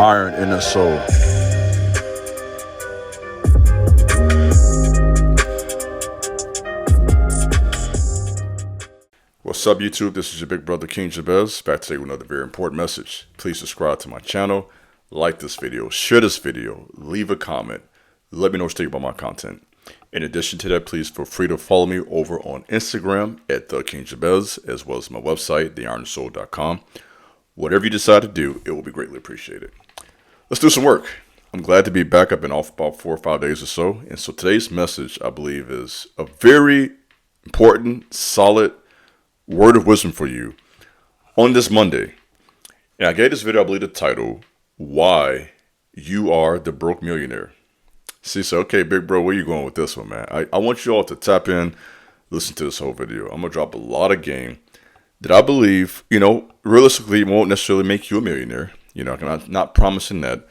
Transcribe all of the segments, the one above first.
iron in their soul. What's up, YouTube? This is your big brother King Jabez, back today with another very important message. Please subscribe to my channel, like this video, share this video, leave a comment, let me know what you think about my content. In addition to that, please feel free to follow me over on Instagram at The King Jabez, as well as my website, theironsoul.com. Whatever you decide to do, it will be greatly appreciated. Let's do some work. I'm glad to be back. I've been off about 4 or 5 days or so. And so today's message, I believe, is a very important, solid word of wisdom for you on this Monday. And I gave this video, I believe, the title, Why You Are the Broke Millionaire. See, so, okay, big bro, where you going with this one, man? I want you all to tap in, listen to this whole video. I'm going to drop a lot of game that I believe, realistically won't necessarily make you a millionaire. I'm not promising that.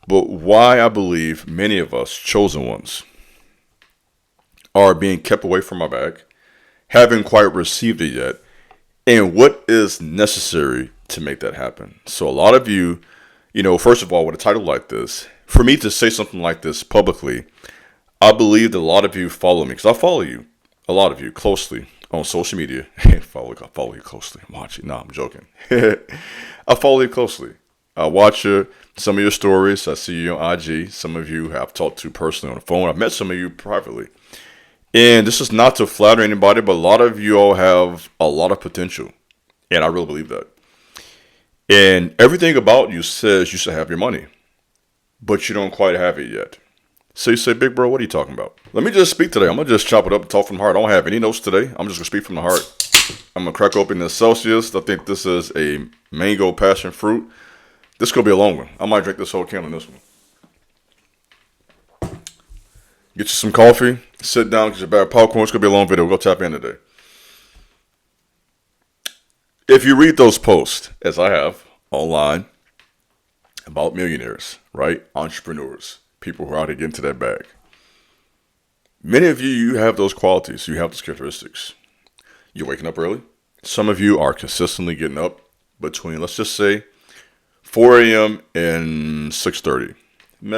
But why I believe many of us, chosen ones, are being kept away from our bag, haven't quite received it yet, and what is necessary to make that happen. So a lot of you, first of all, with a title like this, for me to say something like this publicly, I believe that a lot of you follow me, because I follow you, a lot of you, closely on social media. I follow you closely. I'm watching. No, I'm joking. I follow you closely. I watch some of your stories. I see you on IG. Some of you have talked to personally on the phone. I've met some of you privately. And this is not to flatter anybody, but a lot of you all have a lot of potential. And I really believe that. And everything about you says you should have your money, but you don't quite have it yet. So you say, big bro, what are you talking about? Let me just speak today. I'm going to just chop it up and talk from the heart. I don't have any notes today. I'm just going to speak from the heart. I'm going to crack open this Celsius. I think this is a mango passion fruit. This could be a long one. I might drink this whole can on this one. Get you some coffee. Sit down, get your bag of popcorn. It's going to be a long video. We'll go tap in today. If you read those posts, as I have, online, about millionaires, right? Entrepreneurs, people who are out to get into that bag. Many of you have those qualities. You have those characteristics. You're waking up early. Some of you are consistently getting up between, let's just say, 4 a.m. and 6:30.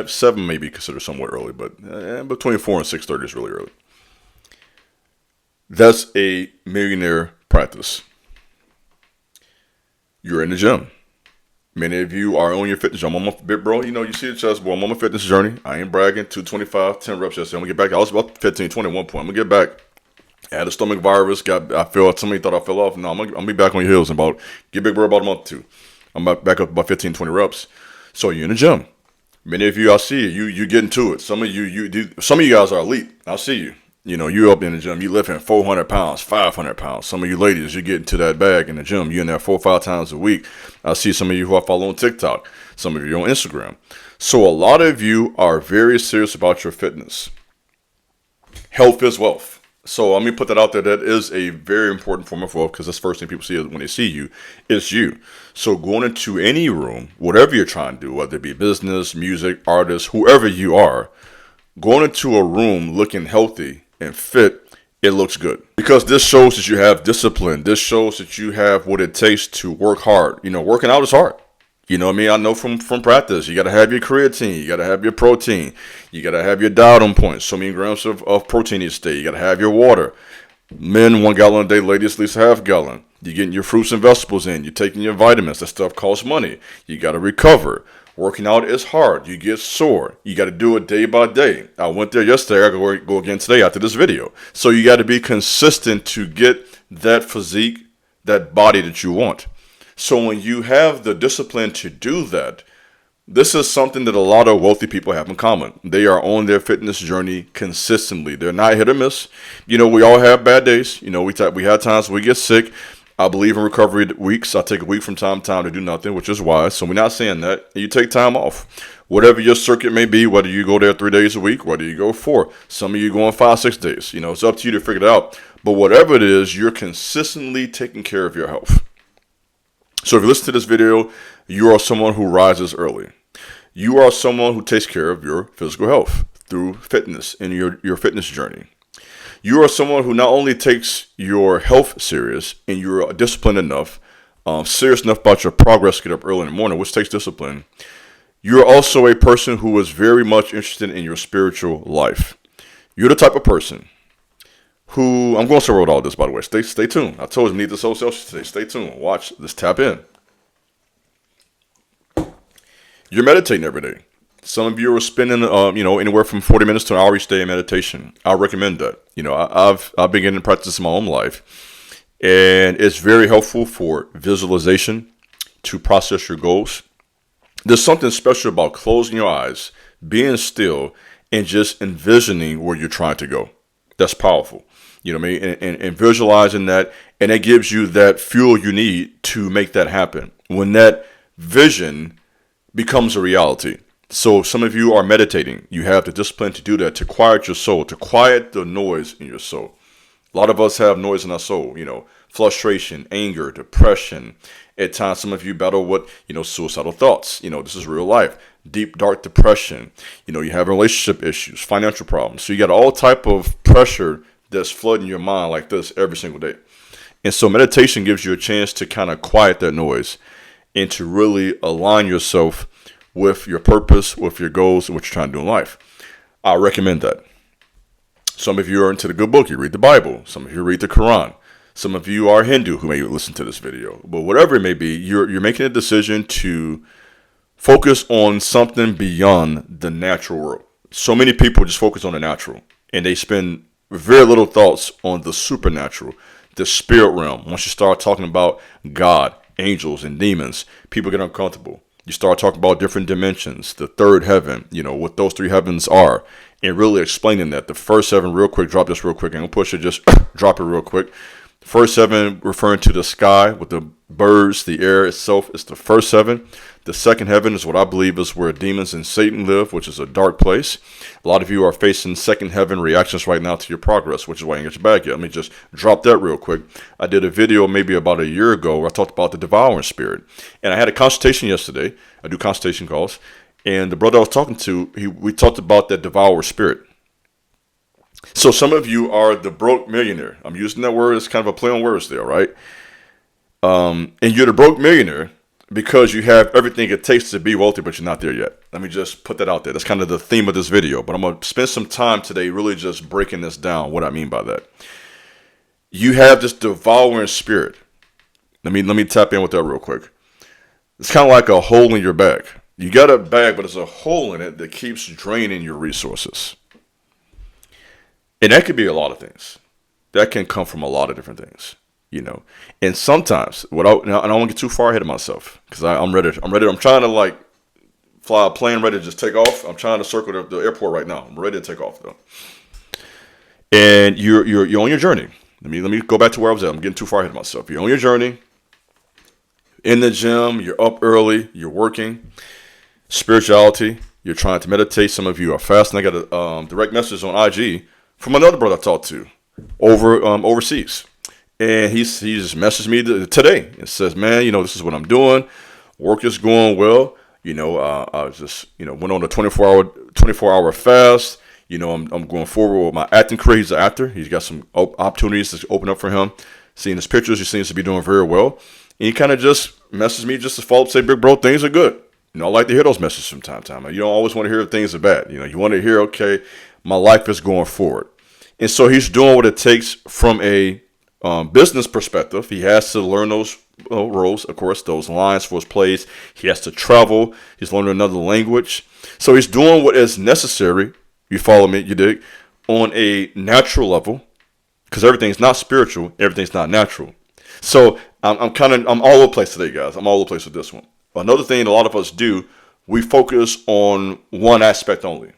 7 may be considered somewhat early, but between 4 and 6:30 is really early. That's a millionaire practice. You're in the gym. Many of you are on your fitness journey. I'm on my big bro. You see the chest, boy. I'm on my fitness journey. I ain't bragging. 225, 10 reps yesterday. I'm going to get back. I was about 15, 20 at one point. I'm going to get back. I had a stomach virus. Somebody thought I fell off. No, I'm going to be back on your heels in get big bro about a month or two. I'm back up about 15, 20 reps. So you're in the gym. Many of you, I see you getting to it. Some of you guys are elite. I see you. You up in the gym, you lifting 400 pounds, 500 pounds. Some of you ladies, you get into that bag in the gym. You're in there 4 or 5 times a week. I see some of you who I follow on TikTok. Some of you on Instagram. So a lot of you are very serious about your fitness. Health is wealth. So let me put that out there. That is a very important form of wealth, because that's the first thing people see when they see you is you. So going into any room, whatever you're trying to do, whether it be business, music, artist, whoever you are, going into a room looking healthy and fit, it looks good, because this shows that you have discipline. This shows that you have what it takes to work hard. Working out is hard. I know from practice, you got to have your creatine, you got to have your protein, you got to have your diet on point, so many grams of protein each day, you got to have your water. Men, 1 gallon a day, ladies, at least half gallon. You're getting your fruits and vegetables in, you're taking your vitamins. That stuff costs money. You got to recover. Working out is hard. You get sore. You got to do it day by day. I went there yesterday. I go again today after this video. So you got to be consistent to get that physique, that body that you want. So when you have the discipline to do that, this is something that a lot of wealthy people have in common. They are on their fitness journey consistently. They're not hit or miss. We all have bad days. We have times we get sick. I believe in recovery weeks. I take a week from time to time to do nothing, which is wise. So we're not saying that. You take time off. Whatever your circuit may be, whether you go there 3 days a week, whether you go 4. Some of you going 5, 6 days. It's up to you to figure it out. But whatever it is, you're consistently taking care of your health. So if you listen to this video, you are someone who rises early. You are someone who takes care of your physical health through fitness in your fitness journey. You are someone who not only takes your health serious and you're disciplined enough, serious enough about your progress to get up early in the morning, which takes discipline. You're also a person who is very much interested in your spiritual life. You're the type of person who, I'm going to wrote all this, by the way. Stay tuned. I told you, need this whole session today. Stay tuned. Watch. Let's tap in. You're meditating every day. Some of you are spending, anywhere from 40 minutes to an hour each day in meditation. I recommend that. I've been getting practice in my own life, and it's very helpful for visualization, to process your goals. There's something special about closing your eyes, being still, and just envisioning where you're trying to go. That's powerful. You know what I mean? And visualizing that, and it gives you that fuel you need to make that happen. When that vision becomes a reality. So some of you are meditating. You have the discipline to do that, to quiet your soul, to quiet the noise in your soul. A lot of us have noise in our soul, frustration, anger, depression. At times, some of you battle with, suicidal thoughts. This is real life. Deep, dark depression. You have relationship issues, financial problems. So you got all type of pressure that's flooding your mind like this every single day. And so meditation gives you a chance to kind of quiet that noise and to really align yourself with your purpose, with your goals, and what you're trying to do in life. I recommend that. Some of you are into the good book. You read the Bible. Some of you read the Quran. Some of you are Hindu who may listen to this video. But whatever it may be, you're making a decision to focus on something beyond the natural world. So many people just focus on the natural, and they spend very little thoughts on the supernatural, the spirit realm. Once you start talking about God, angels, and demons, people get uncomfortable. You start talking about different dimensions, the third heaven, what those three heavens are, and really explaining that. The first heaven, real quick, drop this real quick. I'm going to push it, just drop it real quick. First heaven referring to the sky with the birds, the air itself is the first heaven. The second heaven is what I believe is where demons and Satan live, which is a dark place. A lot of you are facing second heaven reactions right now to your progress, which is why you ain't got your bag yet. Let me just drop that real quick. I did a video maybe about a year ago where I talked about the devouring spirit. And I had a consultation yesterday. I do consultation calls. And the brother I was talking to, we talked about that devourer spirit. So some of you are the broke millionaire. I'm using that word as kind of a play on words there, right? And you're the broke millionaire because you have everything it takes to be wealthy, but you're not there yet. Let me just put that out there. That's kind of the theme of this video. But I'm going to spend some time today really just breaking this down, what I mean by that. You have this devouring spirit. Let me tap in with that real quick. It's kind of like a hole in your bag. You got a bag, but there's a hole in it that keeps draining your resources. And that could be a lot of things. That can come from a lot of different things, And sometimes, and I don't want to get too far ahead of myself because I'm ready. I'm trying to fly a plane, ready to just take off. I'm trying to circle the airport right now. I'm ready to take off though. And you're on your journey. Let me go back to where I was at. I'm getting too far ahead of myself. You're on your journey. In the gym, you're up early. You're working. Spirituality. You're trying to meditate. Some of you are fasting. I got a direct message on IG from another brother I talked to overseas. And he just messaged me today and says, man, this is what I'm doing. Work is going well. I just, went on a 24-hour fast. I'm going forward with my acting career. He's an actor. He's got some opportunities to open up for him. Seeing his pictures, he seems to be doing very well. And he kind of just messaged me just to follow up, say, big bro, things are good. I like to hear those messages from time to time. You don't always want to hear things are bad. You want to hear, okay, my life is going forward. And so he's doing what it takes from a business perspective. He has to learn those roles, of course, those lines for his plays. He has to travel. He's learning another language. So he's doing what is necessary. You follow me? You dig? On a natural level, because everything's not spiritual. Everything's not natural. So I'm all over the place today, guys. I'm all over the place with this one. Another thing a lot of us do, we focus on one aspect only.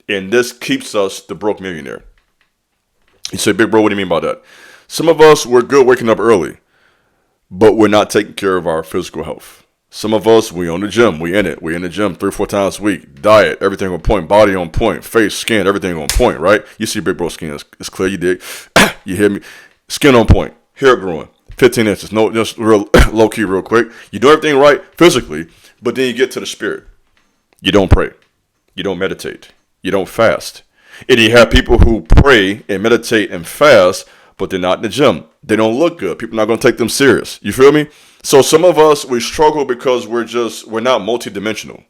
And this keeps us the broke millionaire. You say, big bro, what do you mean by that? Some of us, we're good waking up early, but we're not taking care of our physical health. Some of us, we own the gym. We in it. We in the gym 3 or 4 times a week. Diet, everything on point. Body on point. Face, skin, everything on point, right? You see big bro skin. It's clear. You dig. You hear me? Skin on point. Hair growing. 15 inches. No, just real low key real quick. You do everything right physically, but then you get to the spirit. You don't pray. You don't meditate. You don't fast. And you have people who pray and meditate and fast, but they're not in the gym. They don't look good. People are not going to take them serious. You feel me? So some of us, we struggle because we're not multidimensional.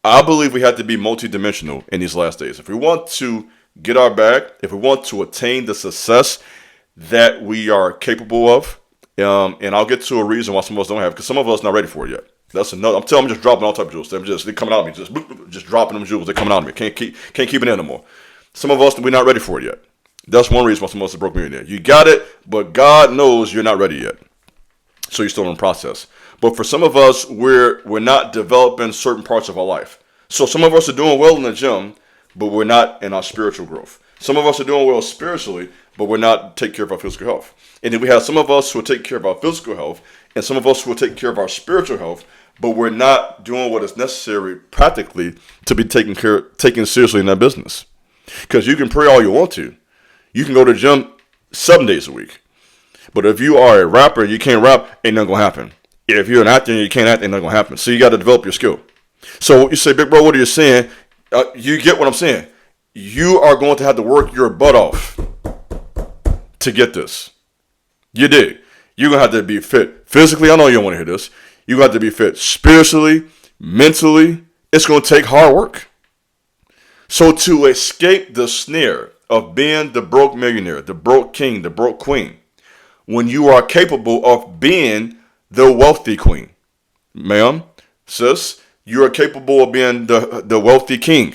I believe we have to be multidimensional in these last days. If we want to get our bag, if we want to attain the success that we are capable of, and I'll get to a reason why some of us don't have, because some of us not ready for it yet. That's another. I'm telling you, I'm just dropping all type of jewels. They're coming out of me, just dropping them jewels. They're coming out of me. Can't keep it in no more. Some of us, we're not ready for it yet. That's one reason why some of us are broke millionaire. You got it, but God knows you're not ready yet. So you're still in the process. But for some of us, we're not developing certain parts of our life. So some of us are doing well in the gym, but we're not in our spiritual growth. Some of us are doing well spiritually, but we're not taking care of our physical health. And then we have some of us who will take care of our physical health, and some of us who will take care of our spiritual health, but we're not doing what is necessary practically to be taken seriously in that business. Because you can pray all you want to. You can go to the gym 7 days a week. But if you are a rapper and you can't rap, ain't nothing gonna happen. If you're an actor and you can't act, ain't nothing gonna happen. So you got to develop your skill. So you say, big bro, what are you saying? You get what I'm saying. You are going to have to work your butt off to get this. You dig? You're going to have to be fit physically. I know you don't want to hear this. You're going to have to be fit spiritually, mentally. It's going to take hard work. So to escape the snare of being the broke millionaire, the broke king, the broke queen, when you are capable of being the wealthy queen, ma'am, sis, you are capable of being the wealthy king.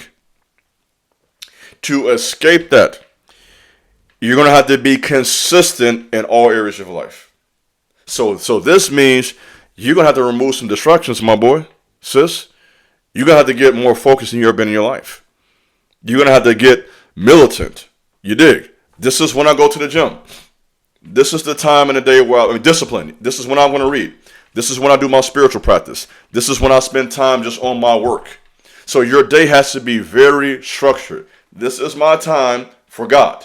To escape that, you're going to have to be consistent in all areas of life. So this means you're going to have to remove some distractions, my boy, sis. You're going to have to get more focused than you've ever been in your life. You're going to have to get militant. You dig? This is when I go to the gym. This is the time in the day where I'm disciplined. This is when I'm going to read. This is when I do my spiritual practice. This is when I spend time just on my work. So your day has to be very structured. This is my time for God.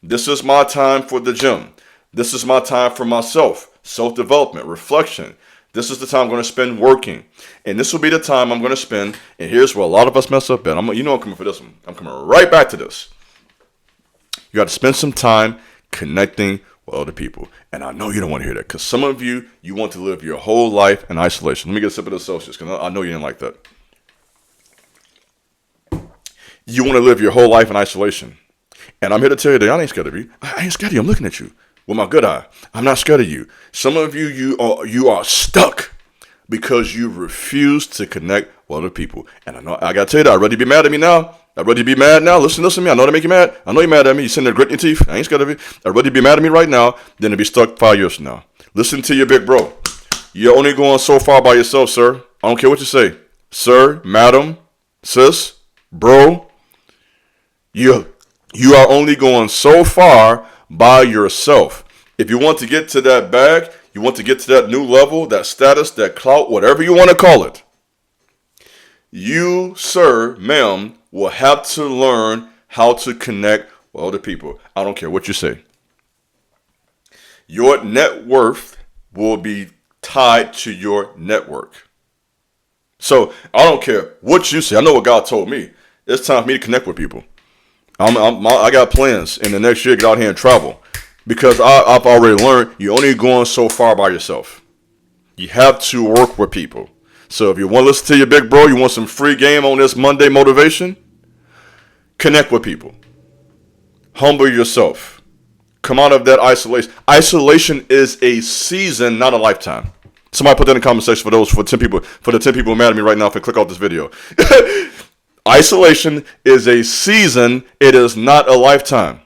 This is my time for the gym. This is my time for myself, self-development, reflection. This is the time I'm going to spend working. And this will be the time I'm going to spend, and here's where a lot of us mess up at. I'm coming for this one. I'm coming right back to this. You got to spend some time connecting with other people. And I know you don't want to hear that, because some of you want to live your whole life in isolation. Let me get a sip of this Celsius, because I know you didn't like that. You want to live your whole life in isolation. And I'm here to tell you that I ain't scared of you. I ain't scared of you. I'm looking at you with my good eye. I'm not scared of you. Some of you are stuck because you refuse to connect with other people. And I know I got to tell you that. I'd rather you be mad at me now. I'd rather you be mad now. Listen to me. I know that make you mad. I know you're mad at me. You're sitting there gritting your teeth. I ain't scared of you. I'd rather you be mad at me right now than to be stuck 5 years from now. Listen to your big bro. You're only going so far by yourself, sir. I don't care what you say. Sir, madam, sis, bro. You are only going so far by yourself. If you want to get to that bag, you want to get to that new level, that status, that clout, whatever you want to call it, you, sir, ma'am, will have to learn how to connect with other people. I don't care what you say. Your net worth will be tied to your network. So I don't care what you say. I know what God told me. It's time for me to connect with people. I got plans in the next year to get out here and travel, because I've already learned you're only going so far by yourself. You have to work with people. So if you want to listen to your big bro, you want some free game on this Monday motivation, connect with people. Humble yourself. Come out of that isolation. Isolation is a season, not a lifetime. Somebody put that in the comment section for the 10 people mad at me right now if they click off this video. Isolation is a season. It is not a lifetime.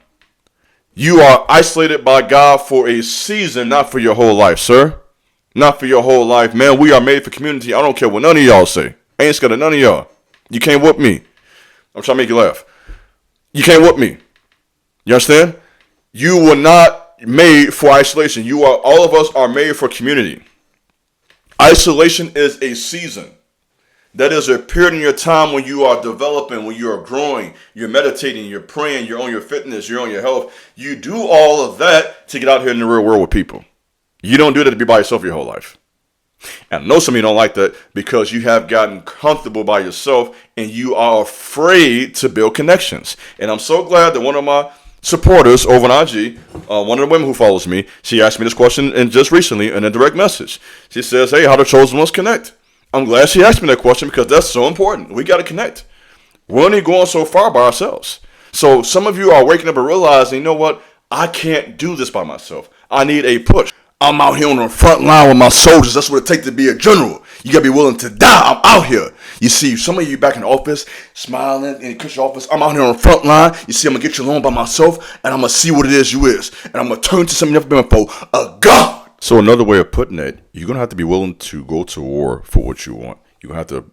You are isolated by God for a season, not for your whole life, sir. Not for your whole life, man. We are made for community. I don't care what none of y'all say. I ain't scared of none of y'all. You can't whoop me. I'm trying to make you laugh. You can't whoop me. You understand? You were not made for isolation. All of us are made for community. Isolation is a season. That is a period in your time when you are developing, when you are growing, you're meditating, you're praying, you're on your fitness, you're on your health. You do all of that to get out here in the real world with people. You don't do that to be by yourself your whole life. And I know some of you don't like that because you have gotten comfortable by yourself and you are afraid to build connections. And I'm so glad that one of my supporters over on IG, one of the women who follows me, she asked me this question and just recently in a direct message. She says, hey, how do chosen ones connect? I'm glad she asked me that question because that's so important. We got to connect. We're only going so far by ourselves. So some of you are waking up and realizing, you know what? I can't do this by myself. I need a push. I'm out here on the front line with my soldiers. That's what it takes to be a general. You got to be willing to die. I'm out here. You see, some of you back in the office, smiling in the office. I'm out here on the front line. You see, I'm going to get you along by myself, and I'm going to see what it is you is. And I'm going to turn to something you've never been before, a God. So another way of putting it, you're going to have to be willing to go to war for what you want. You're going to have to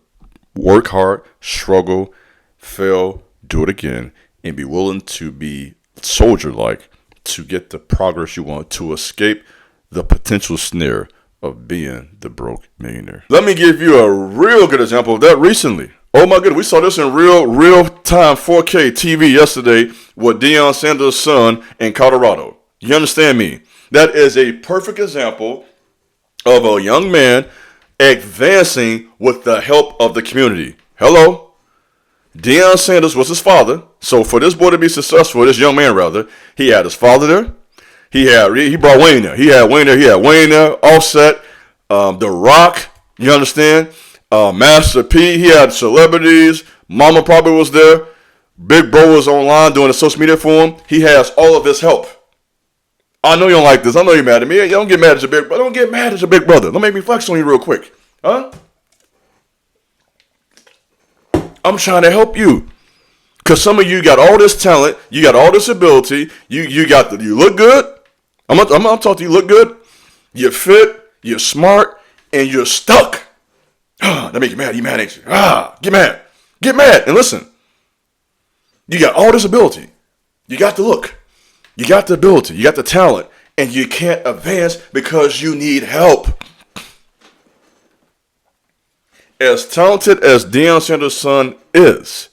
work hard, struggle, fail, do it again, and be willing to be soldier-like to get the progress you want, to escape the potential snare of being the broke millionaire. Let me give you a real good example of that recently. Oh my goodness, we saw this in real time 4K TV yesterday with Deion Sanders' son in Colorado. You understand me? That is a perfect example of a young man advancing with the help of the community. Hello? Deion Sanders was his father. So for this boy to be successful, this young man rather, he had his father there. He brought Wayne there. He had Wayne there, Offset, The Rock, you understand? Master P, he had celebrities. Mama probably was there. Big Bro was online doing the social media for him. He has all of this help. I know you don't like this. I know you're mad at me. You don't get mad at your big brother. Don't get mad at your big brother. Let me flex on you real quick. Huh? I'm trying to help you. Because some of you got all this talent. You got all this ability. You look good. I'm gonna talk to you. Look good. You're fit. You're smart. And you're stuck. That makes you mad. You mad, ain't you? Get mad. Get mad. And listen. You got all this ability. You got the look. You got the ability. You got the talent. And you can't advance because you need help. As talented as Deion Sanders' son is,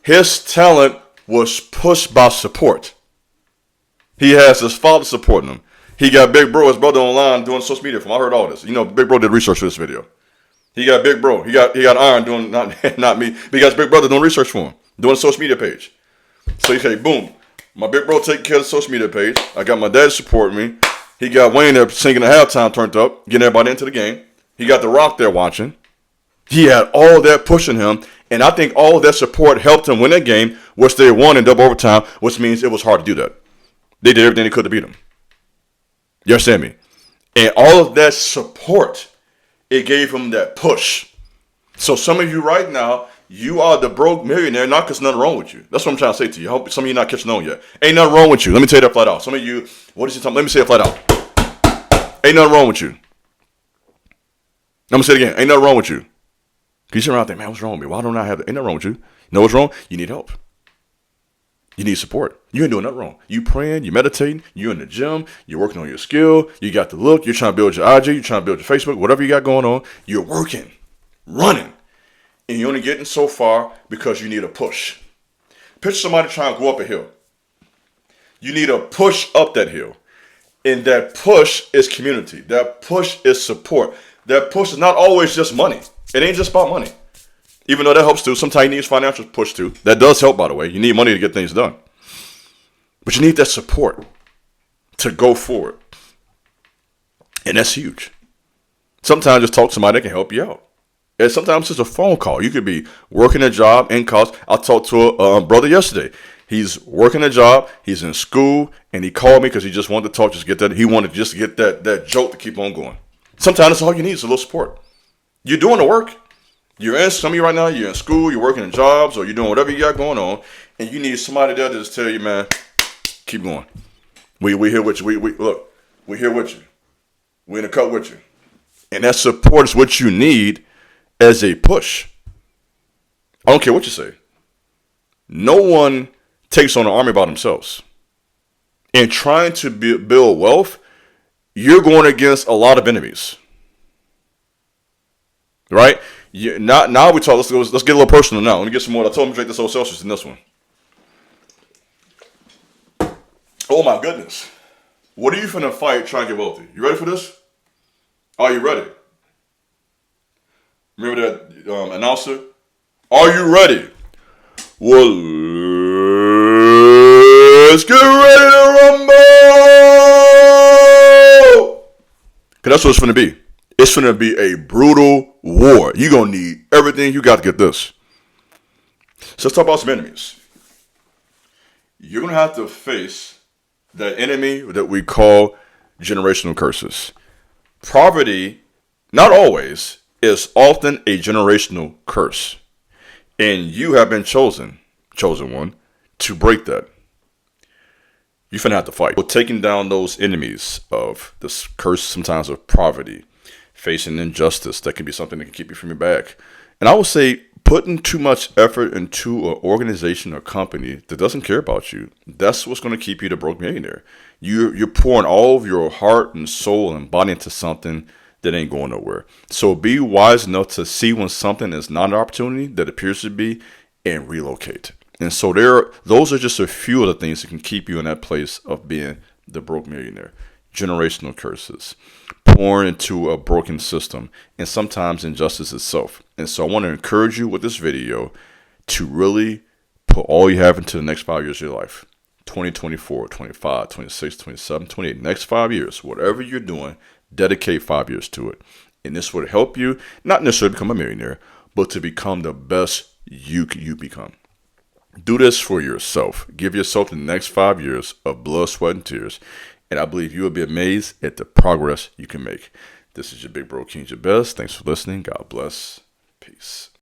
his talent was pushed by support. He has his father supporting him. He got Big Bro, his brother, online doing social media for him. I heard all this. You know, Big Bro did research for this video. He got Big Bro. He got Iron doing, not me, but he got his Big Brother doing research for him, doing a social media page. So he say, boom, my Big Bro taking care of the social media page. I got my dad supporting me. He got Wayne there singing at halftime turned up, getting everybody into the game. He got The Rock there watching. He had all that pushing him, and I think all of that support helped him win that game, which they won in double overtime, which means it was hard to do that. They did everything they could to beat him. You understand me? And all of that support, it gave him that push. So some of you right now, you are the broke millionaire, not because nothing wrong with you. That's what I'm trying to say to you. I hope some of you not catching on yet. Ain't nothing wrong with you. Let me tell you that flat out. Some of you, what is he talking? Let me say it flat out. Ain't nothing wrong with you. I'm going to say it again. Ain't nothing wrong with you. You sit around and think, man, what's wrong with me? Why don't I have that? Ain't nothing wrong with you. You know what's wrong? You need help. You need support. You ain't doing nothing wrong. You praying, you meditating, you in the gym, you're working on your skill, you got the look, you're trying to build your IG, you're trying to build your Facebook, whatever you got going on, you're working, running, and you're only getting so far because you need a push. Picture somebody trying to go up a hill. You need a push up that hill. And that push is community. That push is support. That push is not always just money. It ain't just about money. Even though that helps too. Sometimes you need financial push too. That does help, by the way. You need money to get things done. But you need that support to go forward. And that's huge. Sometimes just talk to somebody that can help you out. And sometimes it's just a phone call. You could be working a job in college. I talked to a brother yesterday. He's working a job. He's in school. And he called me because he just wanted to talk. Just get that. He wanted just to get that joke to keep on going. Sometimes that's all you need is a little support. You're doing the work. Some of you right now, you're in school, you're working in jobs, or you're doing whatever you got going on, and you need somebody there to just tell you, man, keep going. We here with you. We're here with you. We're in the cut with you. And that support is what you need as a push. I don't care what you say. No one takes on an army by themselves. In trying to build wealth, you're going against a lot of enemies. Right? Now we talk. Let's get a little personal now. Let me get some more. I told him to drink this old Celsius in this one. Oh my goodness. What are you finna fight trying to get wealthy? You ready for this? Are you ready? Remember that announcer? Are you ready? Well, let's get ready to rumble! Because that's what it's finna be. It's finna be a brutal war. You're going to need everything you got to get this. So let's talk about some enemies. You're going to have to face the enemy that we call generational curses. Poverty, not always, is often a generational curse. And you have been chosen one, to break that. You're finna have to fight. We're taking down those enemies of this curse, sometimes of poverty, facing injustice. That can be something that can keep you from your back. And I would say putting too much effort into an organization or company that doesn't care about you, that's what's going to keep you the broke millionaire. You're pouring all of your heart and soul and body into something that ain't going nowhere. So be wise enough to see when something is not an opportunity that appears to be and relocate. And so those are just a few of the things that can keep you in that place of being the broke millionaire. Generational curses, pouring into a broken system, and sometimes injustice itself. And so I want to encourage you with this video to really put all you have into the next 5 years of your life. 2024, 25, 26, 27, 28, next 5 years, whatever you're doing, dedicate 5 years to it. And this would help you not necessarily become a millionaire, but to become the best you become. Do this for yourself. Give yourself the next 5 years of blood, sweat, and tears. And I believe you will be amazed at the progress you can make. This is your Big Bro King Jabez. Thanks for listening. God bless. Peace.